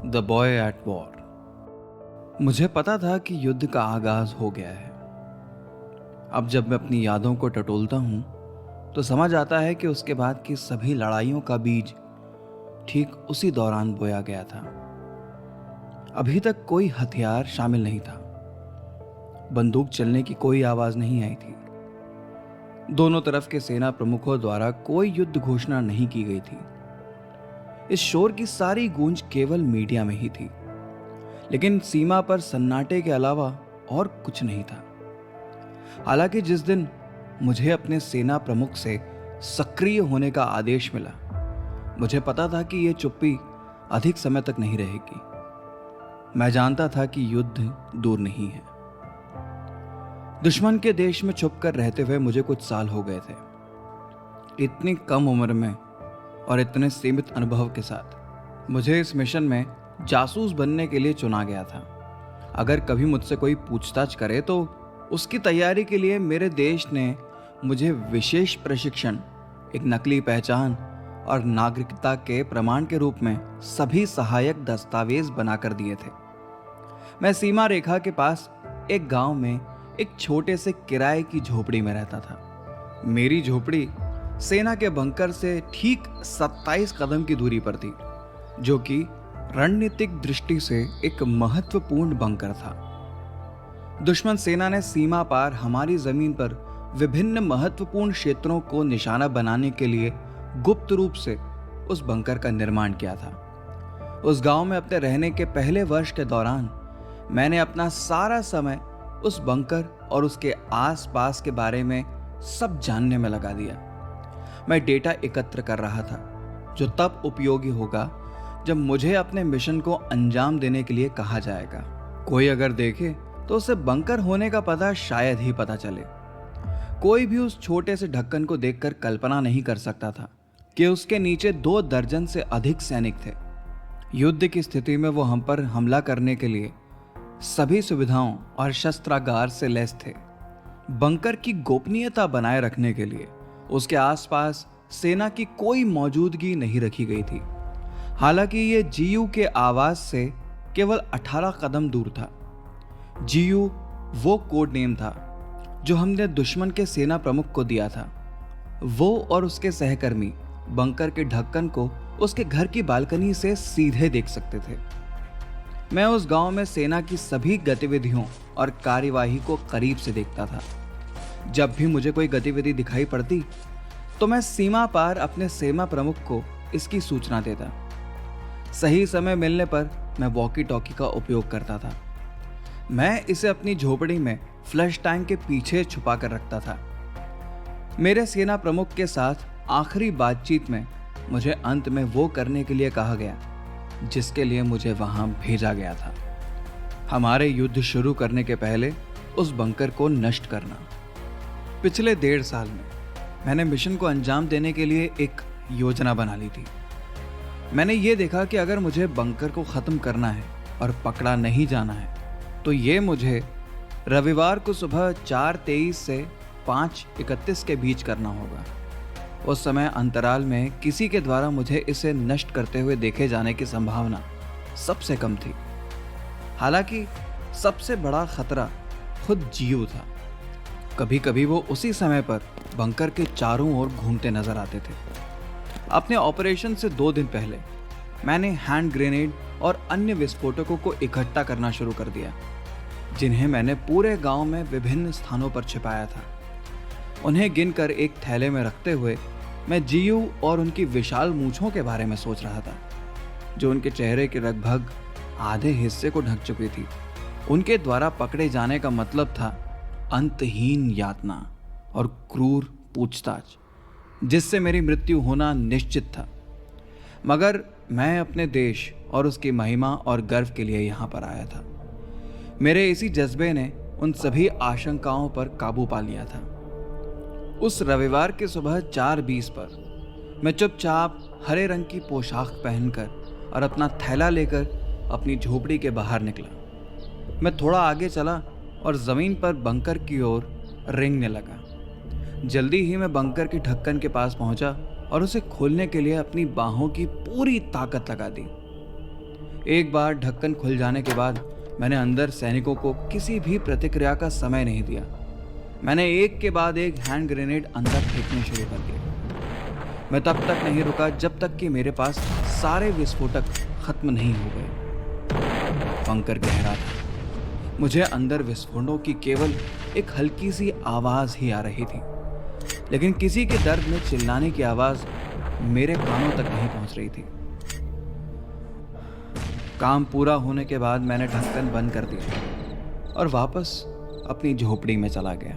The boy at war. मुझे पता था कि युद्ध का आगाज हो गया है। अब जब मैं अपनी यादों को टटोलता हूं तो समझ आता है कि उसके बाद की सभी लड़ाइयों का बीज ठीक उसी दौरान बोया गया था। अभी तक कोई हथियार शामिल नहीं था, बंदूक चलने की कोई आवाज नहीं आई थी, दोनों तरफ के सेना प्रमुखों द्वारा कोई युद्ध घोषणा नहीं की गई थी। इस शोर की सारी गूंज केवल मीडिया में ही थी, लेकिन सीमा पर सन्नाटे के अलावा और कुछ नहीं था। हालांकि जिस दिन मुझे अपने सेना प्रमुख से सक्रिय होने का आदेश मिला, मुझे पता था कि यह चुप्पी अधिक समय तक नहीं रहेगी। मैं जानता था कि युद्ध दूर नहीं है। दुश्मन के देश में छुपकर रहते हुए मुझे कुछ साल हो गए थे। इतनी कम उम्र में और इतने सीमित अनुभव के साथ मुझे इस मिशन में जासूस बनने के लिए चुना गया था। अगर कभी मुझसे कोई पूछताछ करे तो उसकी तैयारी के लिए मेरे देश ने मुझे विशेष प्रशिक्षण, एक नकली पहचान और नागरिकता के प्रमाण के रूप में सभी सहायक दस्तावेज बनाकर दिए थे। मैं सीमा रेखा के पास एक गांव में एक छोटे से किराए की झोपड़ी में रहता था। मेरी झोपड़ी सेना के बंकर से ठीक 27 कदम की दूरी पर थी, जो कि रणनीतिक दृष्टि से एक महत्वपूर्ण बंकर था। दुश्मन सेना ने सीमा पार हमारी जमीन पर विभिन्न महत्वपूर्ण क्षेत्रों को निशाना बनाने के लिए गुप्त रूप से उस बंकर का निर्माण किया था। उस गांव में अपने रहने के पहले वर्ष के दौरान मैंने अपना सारा समय उस बंकर और उसके आसपास के बारे में सब जानने में लगा दिया। मैं डेटा एकत्र कर रहा था, जो तब उपयोगी होगा जब मुझे अपने मिशन को अंजाम देने के लिए कहा जाएगा। कोई अगर देखे तो उसे बंकर होने का पता शायद ही पता चले। कोई भी उस छोटे से ढक्कन को देखकर कल्पना नहीं कर सकता था कि उसके नीचे 2 दर्जन से अधिक सैनिक थे। युद्ध की स्थिति में वो हम पर हमला करने के लिए सभी सुविधाओं और शस्त्रागार से लैस थे। बंकर की गोपनीयता बनाए रखने के लिए उसके आसपास सेना की कोई मौजूदगी नहीं रखी गई थी। हालांकि यह जीयू के आवास से केवल 18 कदम दूर था। जीयू वो कोड नेम था जो हमने दुश्मन के सेना प्रमुख को दिया था। वो और उसके सहकर्मी बंकर के ढक्कन को उसके घर की बालकनी से सीधे देख सकते थे। मैं उस गांव में सेना की सभी गतिविधियों और कार्यवाही को करीब से देखता था। जब भी मुझे कोई गतिविधि दिखाई पड़ती तो मैं सीमा पार अपने सेना प्रमुख को इसकी सूचना देता। सही समय मिलने पर मैं वॉकी टॉकी का उपयोग करता था। मैं इसे अपनी झोपड़ी में फ्लश टैंक के पीछे छुपा कर रखता था। मेरे सेना प्रमुख के साथ आखिरी बातचीत में मुझे अंत में वो करने के लिए कहा गया जिसके लिए मुझे वहां भेजा गया था। हमारे युद्ध शुरू करने के पहले उस बंकर को नष्ट करना। पिछले 1.5 साल में मैंने मिशन को अंजाम देने के लिए एक योजना बना ली थी। मैंने ये देखा कि अगर मुझे बंकर को खत्म करना है और पकड़ा नहीं जाना है तो ये मुझे रविवार को सुबह 4:23 से 5:31 के बीच करना होगा। उस समय अंतराल में किसी के द्वारा मुझे इसे नष्ट करते हुए देखे जाने की संभावना सबसे कम थी। हालांकि सबसे बड़ा खतरा खुद जीयू था। कभी कभी वो उसी समय पर बंकर के चारों ओर घूमते नजर आते थे। अपने ऑपरेशन से 2 दिन पहले मैंने हैंड ग्रेनेड और अन्य विस्फोटकों को इकट्ठा करना शुरू कर दिया, जिन्हें मैंने पूरे गांव में विभिन्न स्थानों पर छिपाया था। उन्हें गिनकर एक थैले में रखते हुए मैं जीयू और उनकी विशाल मूंछों के बारे में सोच रहा था, जो उनके चेहरे के लगभग आधे हिस्से को ढक चुकी थी। उनके द्वारा पकड़े जाने का मतलब था अंतहीन यातना और क्रूर पूछताछ, जिससे मेरी मृत्यु होना निश्चित था। मगर मैं अपने देश और उसकी महिमा और गर्व के लिए यहाँ पर आया था। मेरे इसी जज्बे ने उन सभी आशंकाओं पर काबू पा लिया था। उस रविवार के सुबह 4:20 पर मैं चुपचाप हरे रंग की पोशाक पहनकर और अपना थैला लेकर अपनी झोपड़ी के बाहर निकला। मैं थोड़ा आगे चला और जमीन पर बंकर की ओर रेंगने लगा। जल्दी ही मैं बंकर के ढक्कन के पास पहुंचा और उसे खोलने के लिए अपनी बाहों की पूरी ताकत लगा दी। एक बार ढक्कन खुल जाने के बाद मैंने अंदर सैनिकों को किसी भी प्रतिक्रिया का समय नहीं दिया। मैंने एक के बाद एक हैंड ग्रेनेड अंदर फेंकने शुरू कर दिए। मैं तब तक नहीं रुका जब तक कि मेरे पास सारे विस्फोटक खत्म नहीं हो गए। बंकर गहरा था। मुझे अंदर विस्फोटों की केवल एक हल्की सी आवाज ही आ रही थी, लेकिन किसी के दर्द में चिल्लाने की आवाज मेरे कानों तक नहीं पहुंच रही थी। काम पूरा होने के बाद मैंने ढक्कन बंद कर दिया और वापस अपनी झोपड़ी में चला गया।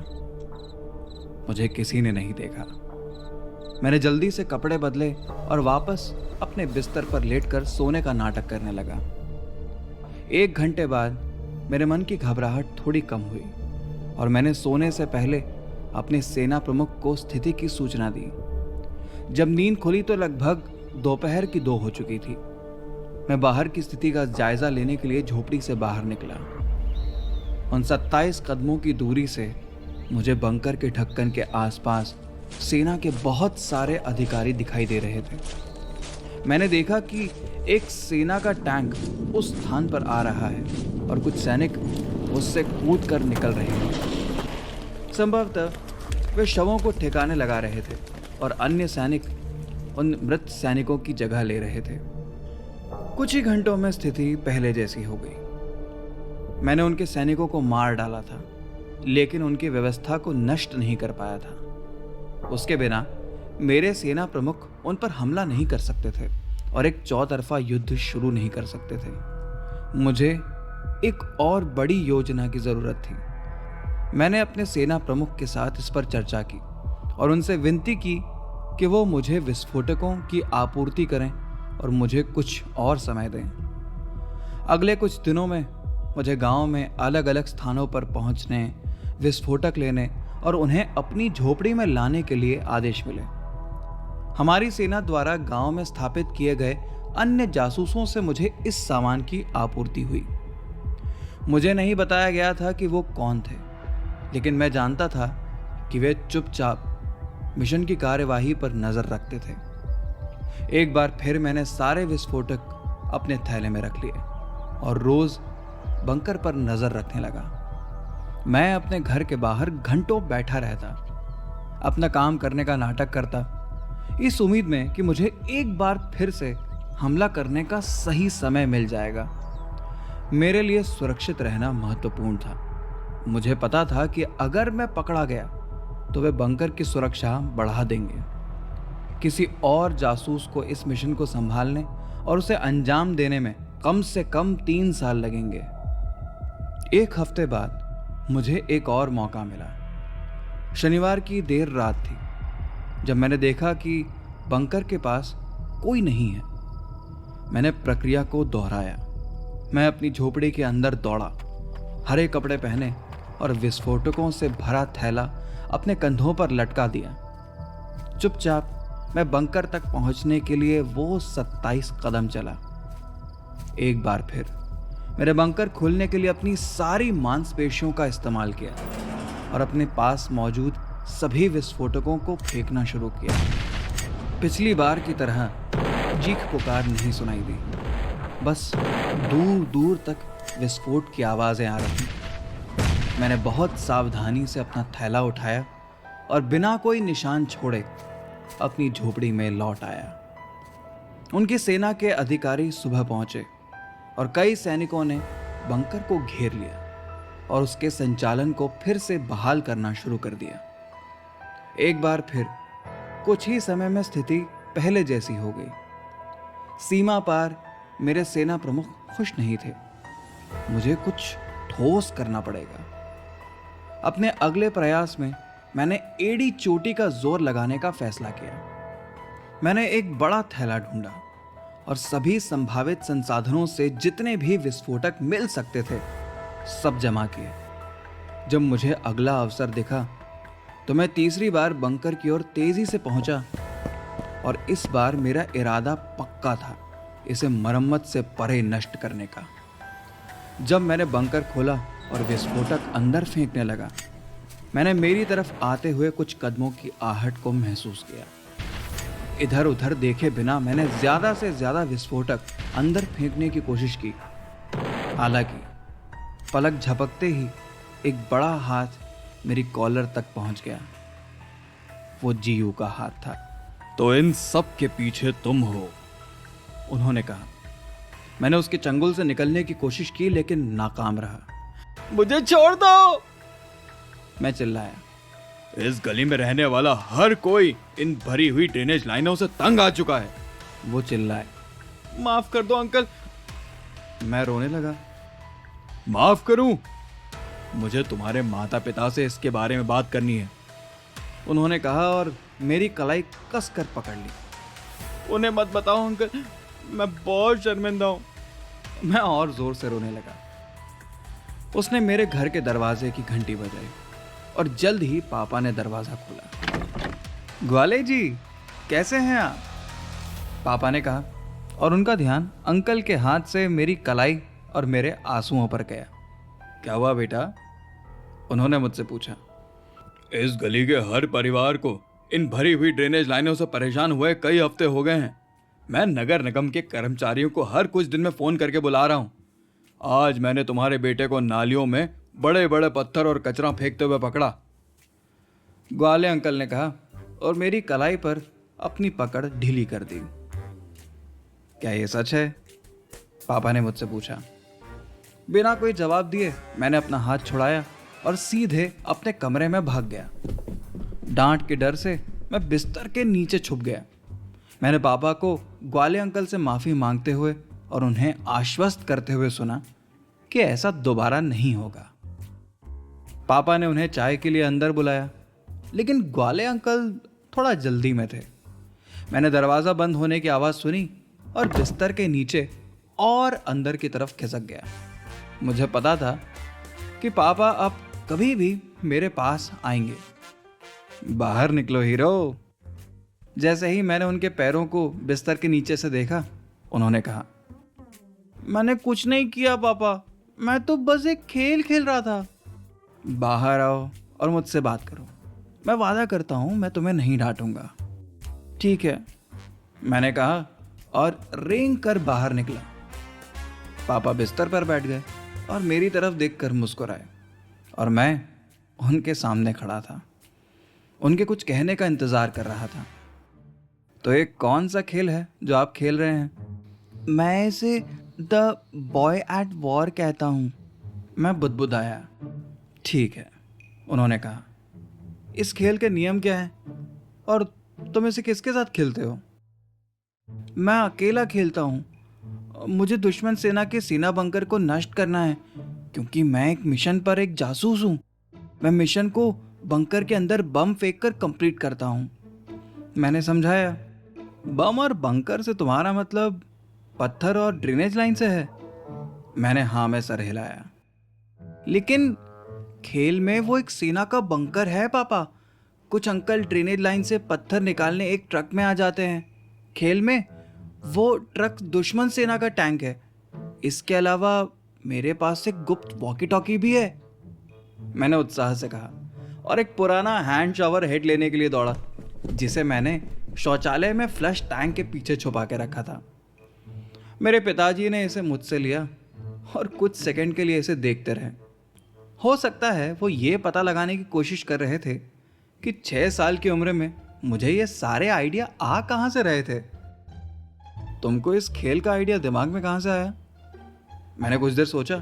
मुझे किसी ने नहीं देखा। मैंने जल्दी से कपड़े बदले और वापस अपने बिस्तर पर लेटकर सोने का नाटक करने लगा। 1 घंटे बाद मेरे मन की घबराहट थोड़ी कम हुई और मैंने सोने से पहले अपने सेना प्रमुख को स्थिति की सूचना दी। जब नींद खुली तो लगभग दोपहर की 2 हो चुकी थी। मैं बाहर की स्थिति का जायजा लेने के लिए झोपड़ी से बाहर निकला। उन 27 कदमों की दूरी से मुझे बंकर के ढक्कन के आसपास सेना के बहुत सारे अधिकारी दिखाई दे रहे थे। मैंने देखा कि एक सेना का टैंक उस स्थान पर आ रहा है और कुछ सैनिक उससे कूद कर निकल रहे हैं। संभवतः वे शवों को ठिकाने लगा रहे थे और अन्य सैनिक उन मृत सैनिकों की जगह ले रहे थे। कुछ ही घंटों में स्थिति पहले जैसी हो गई। मैंने उनके सैनिकों को मार डाला था, लेकिन उनकी व्यवस्था को नष्ट नहीं कर पाया था। उसके बिना मेरे सेना प्रमुख उन पर हमला नहीं कर सकते थे और एक चौतरफा युद्ध शुरू नहीं कर सकते थे। मुझे एक और बड़ी योजना की जरूरत थी। मैंने अपने सेना प्रमुख के साथ इस पर चर्चा की और उनसे विनती की कि वो मुझे विस्फोटकों की आपूर्ति करें और मुझे कुछ और समय दें। अगले कुछ दिनों में मुझे गांव में अलग अलग स्थानों पर पहुंचने, विस्फोटक लेने और उन्हें अपनी झोपड़ी में लाने के लिए आदेश मिले। हमारी सेना द्वारा गांव में स्थापित किए गए अन्य जासूसों से मुझे इस सामान की आपूर्ति हुई। मुझे नहीं बताया गया था कि वो कौन थे, लेकिन मैं जानता था कि वे चुपचाप मिशन की कार्यवाही पर नजर रखते थे। एक बार फिर मैंने सारे विस्फोटक अपने थैले में रख लिए और रोज बंकर पर नजर रखने लगा। मैं अपने घर के बाहर घंटों बैठा रहता, अपना काम करने का नाटक करता, इस उम्मीद में कि मुझे एक बार फिर से हमला करने का सही समय मिल जाएगा। मेरे लिए सुरक्षित रहना महत्वपूर्ण था। मुझे पता था कि अगर मैं पकड़ा गया तो वे बंकर की सुरक्षा बढ़ा देंगे। किसी और जासूस को इस मिशन को संभालने और उसे अंजाम देने में कम से कम 3 साल लगेंगे। 1 हफ्ते बाद मुझे एक और मौका मिला। शनिवार की देर रात थी जब मैंने देखा कि बंकर के पास कोई नहीं है। मैंने प्रक्रिया को दोहराया। मैं अपनी झोपड़ी के अंदर दौड़ा, हरे कपड़े पहने और विस्फोटकों से भरा थैला अपने कंधों पर लटका दिया। चुपचाप मैं बंकर तक पहुंचने के लिए वो 27 कदम चला। एक बार फिर मेरे बंकर खोलने के लिए अपनी सारी मांसपेशियों का इस्तेमाल किया और अपने पास मौजूद सभी विस्फोटकों को फेंकना शुरू किया। पिछली बार की तरह चीख पुकार नहीं सुनाई दी, बस दूर दूर तक विस्फोट की आवाजें आ रही। मैंने बहुत सावधानी से अपना थैला उठाया और बिना कोई निशान छोड़े अपनी झोपड़ी में लौट आया। उनकी सेना के अधिकारी सुबह पहुंचे और कई सैनिकों ने बंकर को घेर लिया और उसके संचालन को फिर से बहाल करना शुरू कर दिया। एक बार फिर कुछ ही समय में स्थिति पहले जैसी हो गई। सीमा पार मेरे सेना प्रमुख खुश नहीं थे। मुझे कुछ ठोस करना पड़ेगा। अपने अगले प्रयास में मैंने एड़ी चोटी का जोर लगाने का फैसला किया। मैंने एक बड़ा थैला ढूंढा और सभी संभावित संसाधनों से जितने भी विस्फोटक मिल सकते थे सब जमा किए। जब मुझे अगला अवसर दिखा तो मैं तीसरी बार बंकर की ओर तेजी से पहुंचा और इस बार मेरा इरादा पक्का था, इसे मरम्मत से परे नष्ट करने का। जब मैंने बंकर खोला और विस्फोटक अंदर फेंकने लगा, मैंने मेरी तरफ आते हुए कुछ कदमों की आहट को महसूस किया। इधर उधर देखे बिना मैंने ज्यादा से ज्यादा विस्फोटक अंदर फेंकने की कोशिश की। हालांकि पलक झपकते ही एक बड़ा हाथ मेरी कॉलर तक पहुंच गया। वो जीयू का हाथ था। तो इन सब के पीछे तुम हो, उन्होंने कहा। मैंने उसके चंगुल से निकलने की कोशिश की लेकिन नाकाम रहा। मुझे छोड़ दो, मैं चिल्लाया। इस गली में रहने वाला हर कोई इन भरी हुई ड्रेनेज लाइनों से तंग आ चुका है, वो चिल्लाए। माफ कर दो अंकल, मैं रोने लगा। माफ करूं? मुझे तुम्हारे माता पिता से इसके बारे में बात करनी है, उन्होंने कहा और मेरी कलाई कस कर पकड़ ली। उन्हें मत बताओ अंकल, मैं बहुत शर्मिंदा हूं। मैं और जोर से रोने लगा। उसने मेरे घर के दरवाजे की घंटी बजाई और जल्द ही पापा ने दरवाजा खोला। ग्वाले जी, कैसे हैं आप? पापा ने कहा और उनका ध्यान अंकल के हाथ से मेरी कलाई और मेरे आंसुओं पर गया। क्या हुआ बेटा? उन्होंने मुझसे पूछा। इस गली के हर परिवार को इन भरी हुई ड्रेनेज लाइनों से परेशान हुए कई हफ्ते हो गए हैं। मैं नगर निगम के कर्मचारियों को हर कुछ दिन में फोन करके बुला रहा हूं। आज मैंने तुम्हारे बेटे को नालियों में बड़े बड़े पत्थर और कचरा फेंकते हुए पकड़ा, ग्वाले अंकल ने कहा और मेरी कलाई पर अपनी पकड़ ढीली कर दी। क्या ये सच है? पापा ने मुझसे पूछा। बिना कोई जवाब दिए मैंने अपना हाथ छुड़ाया और सीधे अपने कमरे में भाग गया। डांट के डर से मैं बिस्तर के नीचे छुप गया। मैंने पापा को ग्वाले अंकल से माफ़ी मांगते हुए और उन्हें आश्वस्त करते हुए सुना कि ऐसा दोबारा नहीं होगा। पापा ने उन्हें चाय के लिए अंदर बुलाया, लेकिन ग्वाले अंकल थोड़ा जल्दी में थे। मैंने दरवाज़ा बंद होने की आवाज़ सुनी और बिस्तर के नीचे और अंदर की तरफ खिसक गया। मुझे पता था कि पापा अब कभी भी मेरे पास आएंगे। बाहर निकलो हीरो। जैसे ही मैंने उनके पैरों को बिस्तर के नीचे से देखा, उन्होंने कहा, मैंने कुछ नहीं किया पापा, मैं तो बस एक खेल खेल रहा था। बाहर आओ और मुझसे बात करो। मैं वादा करता हूं मैं तुम्हें नहीं डांटूंगा। ठीक है, मैंने कहा और रेंग कर बाहर निकला। पापा बिस्तर पर बैठ गए और मेरी तरफ देखकर मुस्कुराए और मैं उनके सामने खड़ा था। उनके कुछ कहने का इंतजार कर रहा था। तो ये कौन सा खेल है जो आप खेल रहे हैं? मैं इसे द बॉय एट वॉर कहता हूँ, मैं बुदबुदाया। ठीक है, उन्होंने कहा। इस खेल के नियम क्या हैं और तुम इसे किसके साथ खेलते हो? मैं अकेला खेलता हूँ। मुझे दुश्मन सेना के सेना बंकर को नष्ट करना है क्योंकि मैं एक मिशन पर एक जासूस हूँ। मैं मिशन को बंकर के अंदर बम फेंक कर कंप्लीट करता हूँ, मैंने समझाया। बम और बंकर से तुम्हारा मतलब पत्थर और ड्रेनेज लाइन से है? मैंने हाँ में सर हिलाया। लेकिन खेल में वो एक सेना का बंकर है पापा। कुछ अंकल ड्रेनेज लाइन से पत्थर निकालने एक ट्रक में आ जाते हैं। खेल में वो ट्रक दुश्मन सेना का टैंक है। इसके अलावा मेरे पास एक गुप्त वॉकी टॉकी भी है, मैंने उत्साह से कहा और एक पुराना हैंड शावर हेड लेने के लिए दौड़ा, जिसे मैंने शौचालय में फ्लश टैंक के पीछे छुपा के रखा था। मेरे पिताजी ने इसे मुझसे लिया और कुछ सेकंड के लिए इसे देखते रहे। हो सकता है वो ये पता लगाने की कोशिश कर रहे थे कि 6 साल की उम्र में मुझे ये सारे आइडिया आ कहाँ से रहे थे। तुमको इस खेल का आइडिया दिमाग में कहाँ से आया? मैंने कुछ देर सोचा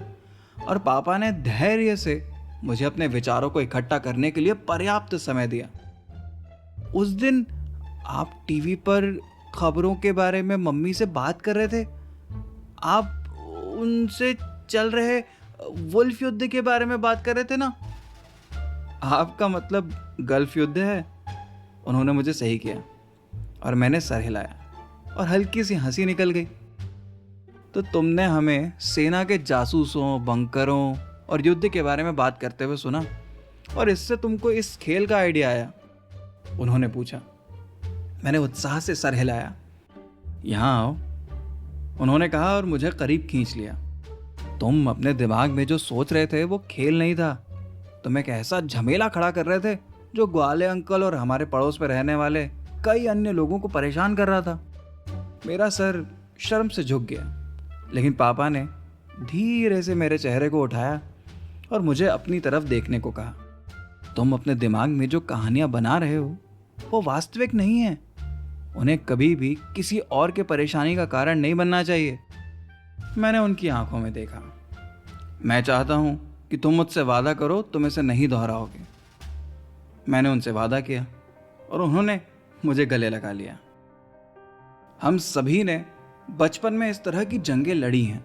और पापा ने धैर्य से मुझे अपने विचारों को इकट्ठा करने के लिए पर्याप्त समय दिया। उस दिन आप टीवी पर खबरों के बारे में मम्मी से बात कर रहे थे। आप उनसे चल रहे वुल्फ युद्ध के बारे में बात कर रहे थे ना? आपका मतलब गल्फ युद्ध है, उन्होंने मुझे सही किया और मैंने सर हिलाया और हल्की सी हंसी निकल गई। तो तुमने हमें सेना के जासूसों, बंकरों और युद्ध के बारे में बात करते हुए सुना और इससे तुमको इस खेल का आइडिया आया, उन्होंने पूछा। मैंने उत्साह से सर हिलाया। यहाँ आओ, उन्होंने कहा और मुझे करीब खींच लिया। तुम अपने दिमाग में जो सोच रहे थे वो खेल नहीं था, तुम एक ऐसा झमेला खड़ा कर रहे थे जो ग्वाले अंकल और हमारे पड़ोस में रहने वाले कई अन्य लोगों को परेशान कर रहा था। मेरा सर शर्म से झुक गया, लेकिन पापा ने धीरे से मेरे चेहरे को उठाया और मुझे अपनी तरफ देखने को कहा। तुम अपने दिमाग में जो कहानियां बना रहे हो वो वास्तविक नहीं है। उन्हें कभी भी किसी और के परेशानी का कारण नहीं बनना चाहिए। मैंने उनकी आंखों में देखा। मैं चाहता हूं कि तुम मुझसे वादा करो तुम इसे नहीं दोहराओगे। मैंने उनसे वादा किया और उन्होंने मुझे गले लगा लिया। हम सभी ने बचपन में इस तरह की जंगें लड़ी हैं।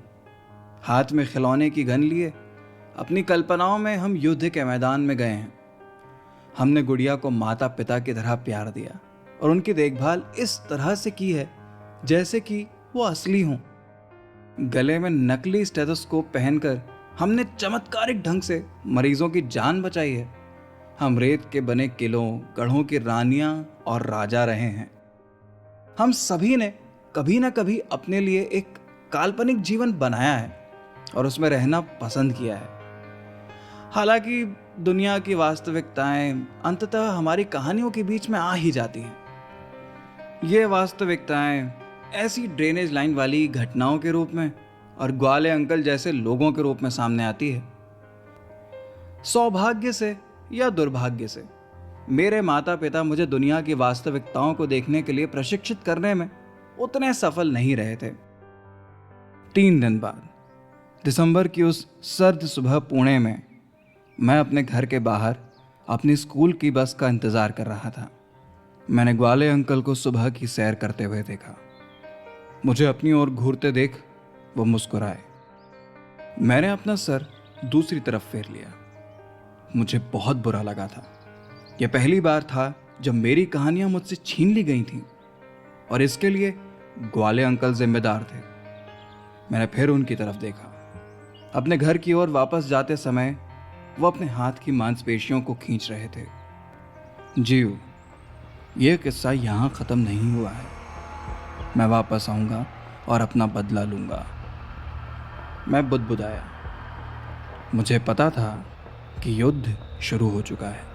हाथ में खिलौने की गन लिए अपनी कल्पनाओं में हम युद्ध के मैदान में गए हैं। हमने गुड़िया को माता पिता की तरह प्यार दिया और उनकी देखभाल इस तरह से की है जैसे कि वो असली हों। गले में नकली स्टेथोस्कोप पहनकर हमने चमत्कारिक ढंग से मरीजों की जान बचाई है। हम रेत के बने किलों, गढ़ों की रानियां और राजा रहे हैं। हम सभी ने कभी ना कभी अपने लिए एक काल्पनिक जीवन बनाया है और उसमें रहना पसंद किया है। हालांकि दुनिया की वास्तविकताएं अंततः हमारी कहानियों के बीच में आ ही जाती हैं। ये वास्तविकताएं ऐसी ड्रेनेज लाइन वाली घटनाओं के रूप में और ग्वाले अंकल जैसे लोगों के रूप में सामने आती है। सौभाग्य से या दुर्भाग्य से मेरे माता पिता मुझे दुनिया की वास्तविकताओं को देखने के लिए प्रशिक्षित करने में उतने सफल नहीं रहे थे। 3 दिन बाद दिसंबर की उस सर्द सुबह पुणे में मैं अपने घर के बाहर अपनी स्कूल की बस का इंतजार कर रहा था। मैंने ग्वाले अंकल को सुबह की सैर करते हुए देखा। मुझे अपनी ओर घूरते देख वो मुस्कुराए। मैंने अपना सर दूसरी तरफ फेर लिया। मुझे बहुत बुरा लगा था। यह पहली बार था जब मेरी कहानियां मुझसे छीन ली गई थीं और इसके लिए ग्वाले अंकल जिम्मेदार थे। मैंने फिर उनकी तरफ देखा। अपने घर की ओर वापस जाते समय वो अपने हाथ की मांसपेशियों को खींच रहे थे। जीव, यह किस्सा यहाँ ख़त्म नहीं हुआ है। मैं वापस आऊँगा और अपना बदला लूँगा। मैं बुदबुदाया। मुझे पता था कि युद्ध शुरू हो चुका है।